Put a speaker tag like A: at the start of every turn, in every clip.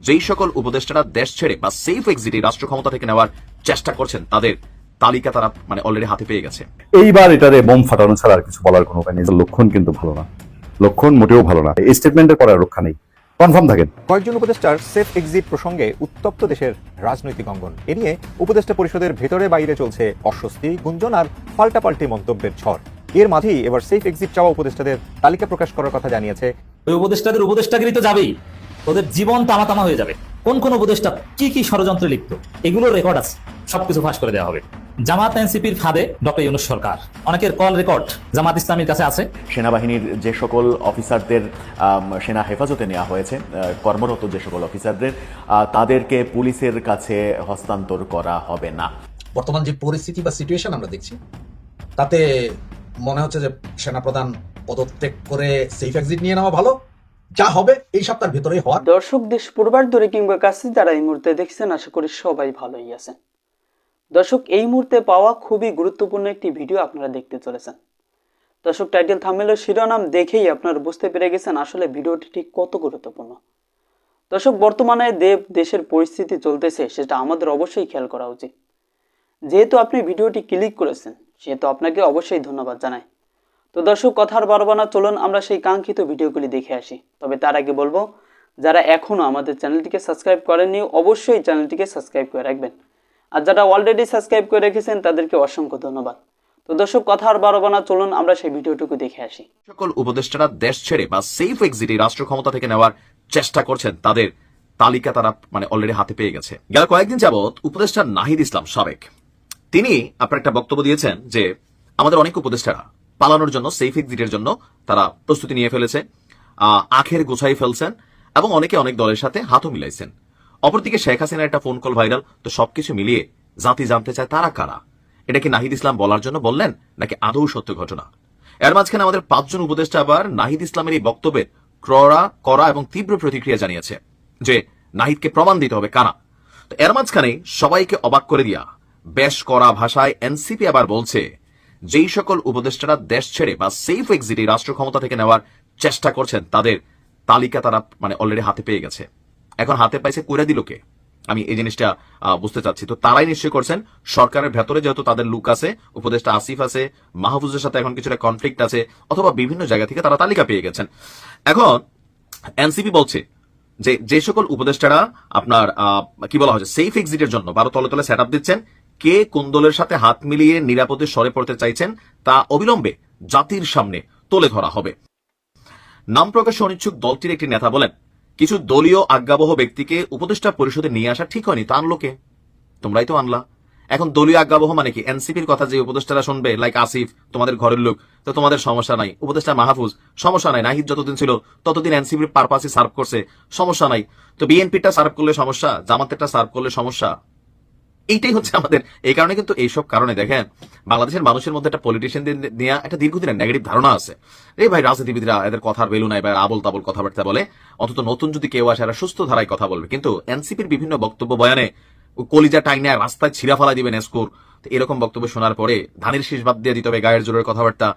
A: যেই সকল উপদেষ্টারা দেশ ছেড়ে বা সেফ এক্সিটে রাষ্ট্র ক্ষমতা থেকে নেওয়ার চেষ্টা করছেন তাদের তালিকা তারা অলরেডি হাতে পেয়ে গেছে।
B: এইবার এটারে বোম ফাটানো ছাড়া আর কিছু বলার কোনো উপায় নেই। লক্ষণ কিন্তু ভালো না, লক্ষণ মোটেও ভালো না। এই স্টেটমেন্টের পরে রক্ষা নেই, কনফার্ম থাকেন।
C: কয়েকজন উপদেষ্টার সেফ এক্সিট প্রসঙ্গে উত্তপ্ত দেশের রাজনৈতিক অঙ্গন। এ নিয়ে উপদেষ্টা পরিষদের ভেতরে বাইরে চলছে অস্বস্তি, গুঞ্জন আর পাল্টাপাল্টি মন্তব্যের ঝড়। এর মাঝেই এবার সেফ এক্সিট চাওয়া উপদেষ্টাদের তালিকা প্রকাশ করার কথা জানিয়েছে।
D: ওই উপদেষ্টাদের উপদেষ্টাগিরি তো যাবেই, ওদের জীবন তামা হয়ে যাবে। কোন কোন উপদেষ্টা কি কি ষড়যন্ত্রে লিপ্ত এগুলোর রেকর্ড আছে, সবকিছু ফাঁস করে দেওয়া হবে। জামাত এনসিপির ফাঁদে ডক্টর ইউনূস সরকার, অনেকের কল রেকর্ড জামাত ইসলামীর কাছে আছে।
E: সেনাবাহিনীর যে সকল অফিসারদের সেনা হেফাজতে নেওয়া হয়েছে, কর্মরত যে সকল অফিসারদের, তাদেরকে পুলিশের কাছে হস্তান্তর করা হবে না।
F: বর্তমান যে পরিস্থিতি বা সিচুয়েশন আমরা দেখছি, তাতে মনে হচ্ছে যে সেনাপ্রধান পদত্যাগ করে সেফ এক্সিট নিয়ে নেওয়া ভালো। যা হবে এই সপ্তাহের ভেতরেই হওয়ার।
G: দর্শক, দেশ পূর্বার দূরে কিংবা কাছে যারা এই মুহূর্তে দেখছেন, আশা করি সবাই ভালোই আছেন। দর্শক, এই মুহূর্তে পাওয়া খুবই গুরুত্বপূর্ণ একটি ভিডিও আপনারা দেখতে চলেছেন। দর্শক, টাইটেল থাম্বনেল শিরোনাম দেখেই আপনারা বুঝতে পেরে গেছেন আসলে ভিডিওটি ঠিক কত গুরুত্বপূর্ণ। দর্শক, বর্তমানে দেশের পরিস্থিতি চলতেছে, সেটা আমাদের অবশ্যই খেয়াল করা উচিত। যেহেতু আপনি ভিডিওটি ক্লিক করেছেন, সেহেতু আপনাকে অবশ্যই ধন্যবাদ জানাই। তো দর্শক, কথার বাড়াবো না, চলুন আমরা সেই কাঙ্ক্ষিত ভিডিওগুলি দেখে আসি। তবে তার আগে বলবো, যারা এখনও আমাদের চ্যানেলটিকে সাবস্ক্রাইব করেননি, অবশ্যই চ্যানেলটিকে সাবস্ক্রাইব করে রাখবেন। আর যারা অলরেডি সাবস্ক্রাইব করে রেখেছেন তাদেরকে অসংখ্য ধন্যবাদ। তো দর্শক, কথা আর বাড়াবো না, চলুন আমরা সেই ভিডিওটুকু দেখে আসি।
A: সকল উপদেষ্টারা দেশ ছেড়ে বা সেফ এক্সিটে রাষ্ট্র ক্ষমতা থেকে নেওয়ার চেষ্টা করছেন তাদের তালিকা তারা অলরেডি হাতে পেয়ে গেছে। গেল কয়েকদিন যাবৎ উপদেষ্টা নাহিদ ইসলাম সাবেক, তিনি আপনার একটা বক্তব্য দিয়েছেন যে আমাদের অনেক উপদেষ্টারা পালানোর জন্য, সেফ এক্সিটের জন্য তারা প্রস্তুতি নিয়ে ফেলেছে, আখের গোছাই ফেলছেন এবং অনেকে অনেক দলের সাথে হাতও মিলাইছেন। অপরদিকে শেখ হাসিনার একটা ফোন কল ভাইরাল। তো সবকিছু মিলিয়ে জাতি জানতে চায় তারা কারা। এটা কি নাহিদ ইসলাম বলার জন্য বললেন নাকি আদৌ সত্য ঘটনা? এর মাঝখানে আমাদের 5 জন উপদেষ্টা আবার নাহিদ ইসলামের এই বক্তব্যের কড়া এবং তীব্র প্রতিক্রিয়া জানিয়েছে যে নাহিদকে প্রমাণ দিতে হবে কারা। তো এর মাঝখানে সবাইকে অবাক করে দিয়া বেশ কড়া ভাষায় এনসিপি আবার বলছে যেই সকল উপদেষ্টারা দেশ ছেড়ে বা সেফ এক্সিটে রাষ্ট্র ক্ষমতা থেকে নেওয়ার চেষ্টা করছেন তাদের তালিকা তারা অলরেডি হাতে পেয়ে গেছে। এখন হাতে পাইছে কইরা দিল কে? আমি এই জিনিসটা বুঝতে চাচ্ছি। তো তারাই নিশ্চয় করছেন সরকারের ভেতরে, যেহেতু তাদের লুক আছে, উপদেষ্টা আসিফ আছে, মাহফুজের সাথে এখন কিছুটা কনফ্লিক্ট আছে, অথবা বিভিন্ন জায়গা থেকে তারা তালিকা পেয়ে গেছেন। এখন এনসিপি বলছে যে যে সকল উপদেষ্টারা আপনার কি বলা হয়েছে সেফ এক্সিটের জন্য 12 তলে তলে সেট আপ দিচ্ছেন, কে কোন দলের সাথে হাত মিলিয়ে নিরাপদে সরে পড়তে চাইছেন তা অবিলম্বে জাতির সামনে তুলে ধরা হবে। নাম প্রকাশে অনিচ্ছুক দলটির একটি নেতা বলেন, কিছু দলীয় আজ্ঞাবহ ব্যক্তিকে উপদেষ্টা পরিষদে নিয়ে আসা ঠিক হয়নি, তা আনলো কে? তোমরাই তো আনলা। এখন দলীয় আজ্ঞাবহ মানে কি? এনসিপির কথা যে উপদেষ্টারা শুনবে, লাইক আসিফ, তোমাদের ঘরের লোক, তো তোমাদের সমস্যা নাই। উপদেষ্টা মাহফুজ, সমস্যা নাই। নাহিদ যতদিন ছিল ততদিন এনসিপির পারপাসে সার্ভ করছে, সমস্যা নাই। তো বিএনপিটা সার্ভ করলে সমস্যা, জামাতেরটা সার্ভ করলে সমস্যা। এইটাই হচ্ছে আমাদের। এই কারণে কিন্তু এইসব কারণে দেখেন বাংলাদেশের মানুষের মধ্যে একটা পলিটিশিয়ানদের নিয়ে একটা দীর্ঘদিনের নেগেটিভ ধারণা আছে। এই ভাই রাজনীতিবিদরা এদের কথার ভ্যালু নাই, বা আবল তাবল কথাবার্তা বলে, অন্তত নতুন যদি কেউ আসে এরা সুস্থ ধারায় কথা বলবে। কিন্তু এনসিপির বিভিন্ন বক্তব্য বয়ানে কলিজা টাইনে রাস্তায় ছিঁড়া ফেলা দিবেন স্কোর, এরকম বক্তব্য শোনার পরে ধানের শীষ বাদ দিয়ে দিতে হবে, গায়ের জোরের কথাবার্তা,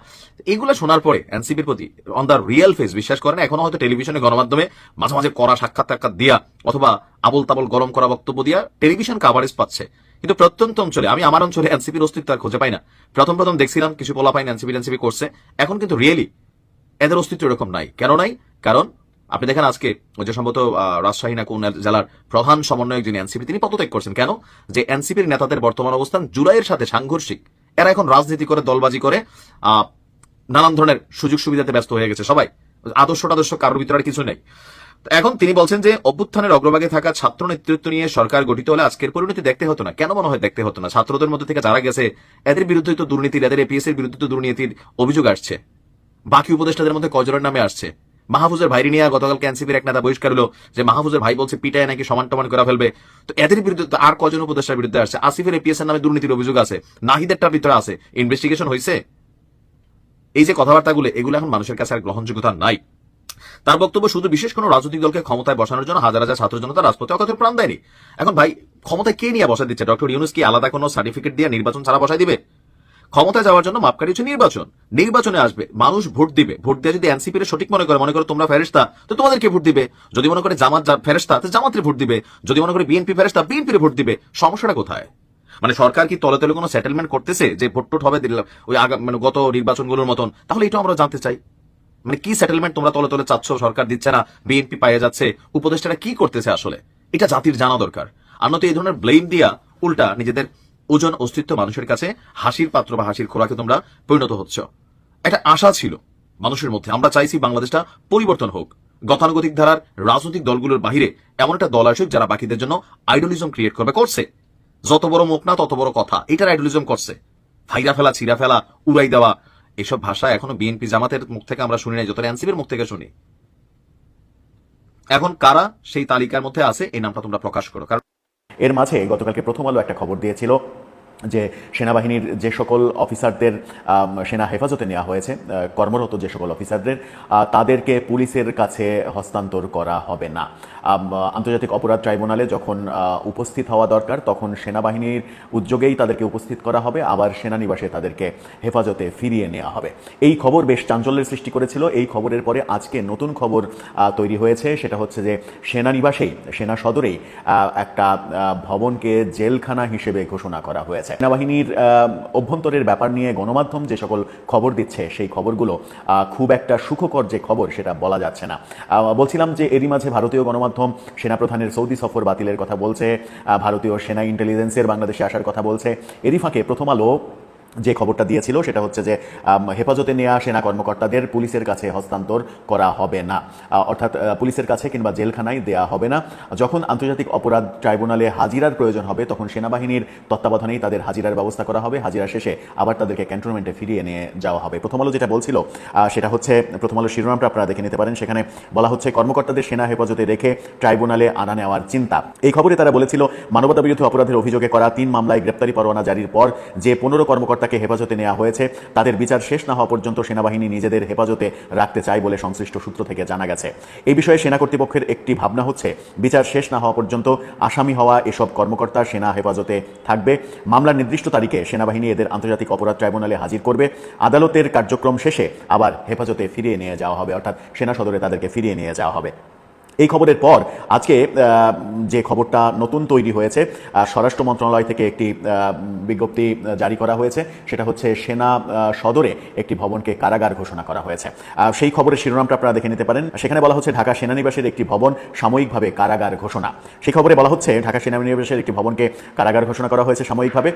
A: এগুলো শোনার পরে এনসিপির প্রতি অন দ্য রিয়েল ফেস বিশ্বাস করেন এখনো হয়তো টেলিভিশনে গণমাধ্যমে মাঝে মাঝে করা সাক্ষাৎকার দিয়া অথবা আবল তাবল গরম করা বক্তব্য দিয়া টেলিভিশন কাভারেজ পাচ্ছে। কিন্তু প্রত্যন্ত অঞ্চলে, আমি আমার অঞ্চলে এনসিপির অস্তিত্ব আর খুঁজে পাই না। প্রথম দেখছিলাম কিছু বলা পাইনি, এনসিপি করছে, এখন কিন্তু রিয়েলি এদের অস্তিত্ব এরকম নাই। কেন নাই? কারণ আপনি দেখেন আজকে ওই যে সম্ভবত রাজশাহী না কোন জেলার প্রধান সমন্বয়ক যিনি এনসিপি, তিনি পদত্যাগ করছেন। কেন? যে এনসিপির নেতাদের বর্তমান অবস্থান জুলাইয়ের সাথে সাংঘর্ষিক। এরা এখন রাজনীতি করে, দলবাজি করে, নানান ধরনের সুযোগ সুবিধাতে ব্যস্ত হয়ে গেছে সবাই। আদর্শ কারোর ভিতরে আর কিছু নেই। এখন তিনি বলছেন যে অভ্যুত্থানের অগ্রভাগে থাকা ছাত্র নেতৃত্ব নিয়ে সরকার গঠিত হলে আজকের পরিণতি দেখতে হতো না। কেন মনে হয় দেখতে হতো না? ছাত্রদের মধ্যে থেকে যারা গেছে এদের বিরুদ্ধে তো দুর্নীতির, এদের এপিএস এর বিরুদ্ধে তো দুর্নীতির অভিযোগ আসছে। বাকি উপদেষ্টাদের মধ্যে কজনের নামে আসছে? মাহফুজের ভাইরি নিয়ে গতকালকে এনসিপির এক নেতা বহিষ্কার হলো যে মাহফুজের ভাই বলছে পিটায় নাকি সমান টমান করে ফেলবে। তো এদের বিরুদ্ধে আর কজন উপদেষ্টার বিরুদ্ধে আসছে? আসিফের এপিএস এর নামে দুর্নীতির অভিযোগ আছে, নাহিদেরটার ভিতরে আছে, ইনভেস্টিগেশন হয়েছে। এই যে কথাবার্তাগুলো, এগুলো এখন মানুষের কাছে আর গ্রহণযোগ্যতা নাই। তার বক্তব্য, শুধু বিশেষ কোনো রাজনৈতিক দলকে ক্ষমতায় বসানোর জন্য হাজার হাজার ছাত্র জনতা রাজপথে অকাতরে প্রাণ দেয়নি। এখন ভাই ক্ষমতায় কে নিয়ে বসায় দিচ্ছে? ডক্টর ইউনূস কি আলাদা কোনো সার্টিফিকেট দিয়ে নির্বাচন ছাড়া বসায় দিবে? ক্ষমতায় যাওয়ার জন্য মাপকাঠি হচ্ছে নির্বাচনে আসবে, মানুষ ভোট দিবে, ভোট দিয়ে যদি এনসিপি র সঠিক মনে করো তোমরা ফেরেশতা, তো তোমাদেরকে ভোট দিবে। যদি মনে করে জামাত ফেরেশতা, তো জামাতের ভোট দিবে। যদি মনে করে বিএনপি ফেরেশতা, বিএনপির ভোট দিবে। সমস্যাটা কোথায়? মানে সরকার কি তলে তলে কোনো সেটেলমেন্ট করতেছে যে ভোট টোট হবে ওই মানে গত নির্বাচনগুলোর মতন? তাহলে এটা আমরা জানতে চাই, মানে কি সেটেলমেন্ট তোমরা তলে তলে চাচ্ছ, সরকার দিচ্ছে না, বিএনপি পাইয়ে যাচ্ছে, উপদেষ্টারা কি করতেছে আসলে, এটা জাতির জানা দরকার। আর নয়তো এই ধরনের ব্লেম দিয়া উল্টা নিজেদের ওজন অস্তিত্ব মানুষের কাছে হাসির পাত্র বা হাসির খোরাকে তোমরা পরিণত হচ্ছ। একটা আশা ছিল মানুষের মধ্যে, আমরা চাইছি বাংলাদেশটা পরিবর্তন হোক, গতানুগতিক ধারার রাজনৈতিক দলগুলোর বাহিরে এমন একটা দল আসুক যারা বাকিদের জন্য আইডলিজম ক্রিয়েট করছে। যত বড় মুখ না তত বড় কথা, এটার আইডলিজম করছে। ফাইরা ফেলা, ছিঁড়া ফেলা, উড়াই দেওয়া, এসব ভাষা এখনো বিএনপি জামাতের মুখ থেকে আমরা শুনি নাই, যত এনসিপির মুখ থেকে শুনি। এখন কারা সেই তালিকার মধ্যে আছে এই নামটা তোমরা প্রকাশ করো। কারণ
E: এর মাঝে গতকালকে প্রথম আলো একটা খবর দিয়েছিল যে সেনাবাহিনীর যে সকল অফিসারদের সেনা হেফাজতে নেওয়া হয়েছে, কর্মরত যে সকল অফিসারদের, তাদেরকে পুলিশের কাছে হস্তান্তর করা হবে না। আন্তর্জাতিক অপরাধ ট্রাইব্যুনালে যখন উপস্থিত হওয়া দরকার তখন সেনাবাহিনীর উদ্যোগেই তাদেরকে উপস্থিত করা হবে, আবার সেনানিবাসে তাদেরকে হেফাজতে ফিরিয়ে নেওয়া হবে। এই খবর বেশ চাঞ্চল্যের সৃষ্টি করেছিল। এই খবরের পরে আজকে নতুন খবর তৈরি হয়েছে, সেটা হচ্ছে যে সেনানিবাসেই, সেনা সদরেই একটা ভবনকে জেলখানা হিসেবে ঘোষণা করা হয়েছে। সেনাবাহিনীর অভ্যন্তরের ব্যাপার নিয়ে গণমাধ্যম যে সকল খবর দিচ্ছে সেই খবরগুলো খুব একটা সুখকর যে খবর সেটা বলা যাচ্ছে না। বলছিলাম যে এরই মাঝে ভারতীয় গণমাধ্যম সেনাপ্রধানের সৌদি সফর বাতিলের কথা বলছে, ভারতীয় সেনা ইন্টেলিজেন্সের বাংলাদেশে আসার কথা বলছে। এরই ফাঁকে প্রথম আলো যে খবরটা দিয়েছিল সেটা হচ্ছে যে হেফাজতে নেওয়া সেনা কর্মকর্তাদের পুলিশের কাছে হস্তান্তর করা হবে না, অর্থাৎ পুলিশের কাছে কিংবা জেলখানায় দেয়া হবে না। যখন আন্তর্জাতিক অপরাধ ট্রাইব্যুনালে হাজিরার প্রয়োজন হবে তখন সেনাবাহিনীর তত্ত্বাবধানেই তাদের হাজিরার ব্যবস্থা করা হবে, হাজিরা শেষে আবার তাদেরকে ক্যান্টনমেন্টে ফিরিয়ে নিয়ে যাওয়া হবে। প্রথম আলো যেটা বলছিল সেটা হচ্ছে, প্রথম আলো শিরোনামটা আপনারা দেখে নিতে পারেন, সেখানে বলা হচ্ছে কর্মকর্তাদের সেনা হেফাজতে রেখে ট্রাইব্যুনালে আনা নেওয়ার চিন্তা। এই খবরে তারা বলেছিল মানবতা বিরোধী অপরাধের অভিযোগে করা 3 মামলায় গ্রেপ্তারি পরোয়ানা জারির পর যে 15 কর্মকর্তাকে হেফাজতে নেওয়া হয়েছে তাদের বিচার শেষ না হওয়া পর্যন্ত সেনাবাহিনী নিজেদের হেফাজতে রাখতে চায় বলে সংশ্লিষ্ট সূত্র থেকে জানা গেছে। এই বিষয়ে সেনা কর্তৃপক্ষের একটি ভাবনা হচ্ছে বিচার শেষ না হওয়া পর্যন্ত আসামি হওয়া এসব কর্মকর্তা সেনা হেফাজতে থাকবে। মামলার নির্দিষ্ট তারিখে সেনাবাহিনী এদের আন্তর্জাতিক অপরাধ ট্রাইব্যুনালে হাজির করবে, আদালতের কার্যক্রম শেষে আবার হেফাজতে ফিরিয়ে নিয়ে যাওয়া হবে, অর্থাৎ সেনা সদরে তাদেরকে ফিরিয়ে নিয়ে যাওয়া হবে। এই খবরের পর আজকে যে খবরটা নতুন তৈরি হয়েছে, স্বরাষ্ট্র মন্ত্রণালয় থেকে একটি বিজ্ঞপ্তি জারি করা হয়েছে, সেটা হচ্ছে সেনা সদরে একটি ভবনকে কারাগার ঘোষণা করা হয়েছে। সেই খবরের শিরোনামটা আপনারা দেখে নিতে পারেন। সেখানে বলা হচ্ছে ঢাকা সেনানিবাসের একটি ভবন সাময়িকভাবে কারাগার ঘোষণা। সেই খবরে বলা হচ্ছে ঢাকা সেনানিবাসের একটি ভবনকে কারাগার ঘোষণা করা হয়েছে সাময়িকভাবে।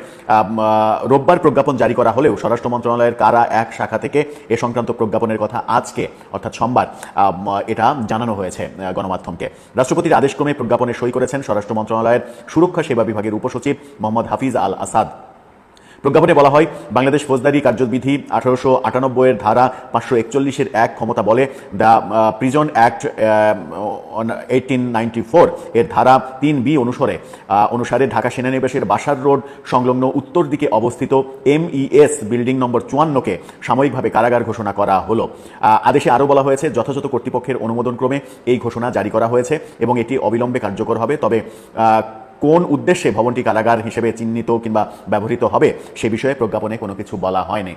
E: রোববার প্রজ্ঞাপন জারি করা হলেও স্বরাষ্ট্র মন্ত্রণালয়ের কারা এক শাখা থেকে এ সংক্রান্ত প্রজ্ঞাপনের কথা আজকে অর্থাৎ সোমবার এটা জানানো হয়েছে গণমাধ্যমকে। রাষ্ট্রপতির আদেশক্রমে প্রজ্ঞাপনে সই করেছেন স্বরাষ্ট্র মন্ত্রণালয়ের সুরক্ষা সেবা বিভাগের উপসচিব মোহাম্মদ হাফিজ আল আসাদ। প্রজ্ঞাপনে বলা হয় বাংলাদেশ ফৌজদারি কার্যবিধি 1898 এর ধারা 541 1 ক্ষমতা বলে দ্য প্রিজন অ্যাক্ট 1894 এর ধারা 3B অনুসারে ঢাকা সেনানিবাসের বাসার রোড সংলগ্ন উত্তর দিকে অবস্থিত MES বিল্ডিং নম্বর 54কে সাময়িকভাবে কারাগার ঘোষণা করা হলো। আদেশে আরও বলা হয়েছে যথাযথ কর্তৃপক্ষের অনুমোদনক্রমে এই ঘোষণা জারি করা হয়েছে এবং এটি অবিলম্বে কার্যকর হবে। তবে কোন উদ্দেশ্যে ভবনটি কারাগার হিসেবে চিহ্নিত কিংবা ব্যবহৃত হবে সে বিষয়ে প্রজ্ঞাপনে কোনো কিছু বলা হয়নি।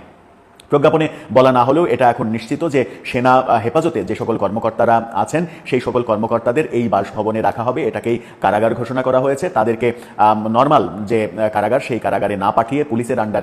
E: প্রজ্ঞাপনে বলা না হলেও এটা এখন নিশ্চিত যে সেনা হেফাজতে যে সকল কর্মকর্তারা আছেন সেই সকল কর্মকর্তাদের এই বাসভবনে রাখা হবে, এটাকেই কারাগার ঘোষণা করা হয়েছে। তাদেরকে নর্মাল যে কারাগার সেই কারাগারে না পাঠিয়ে পুলিশের আন্ডার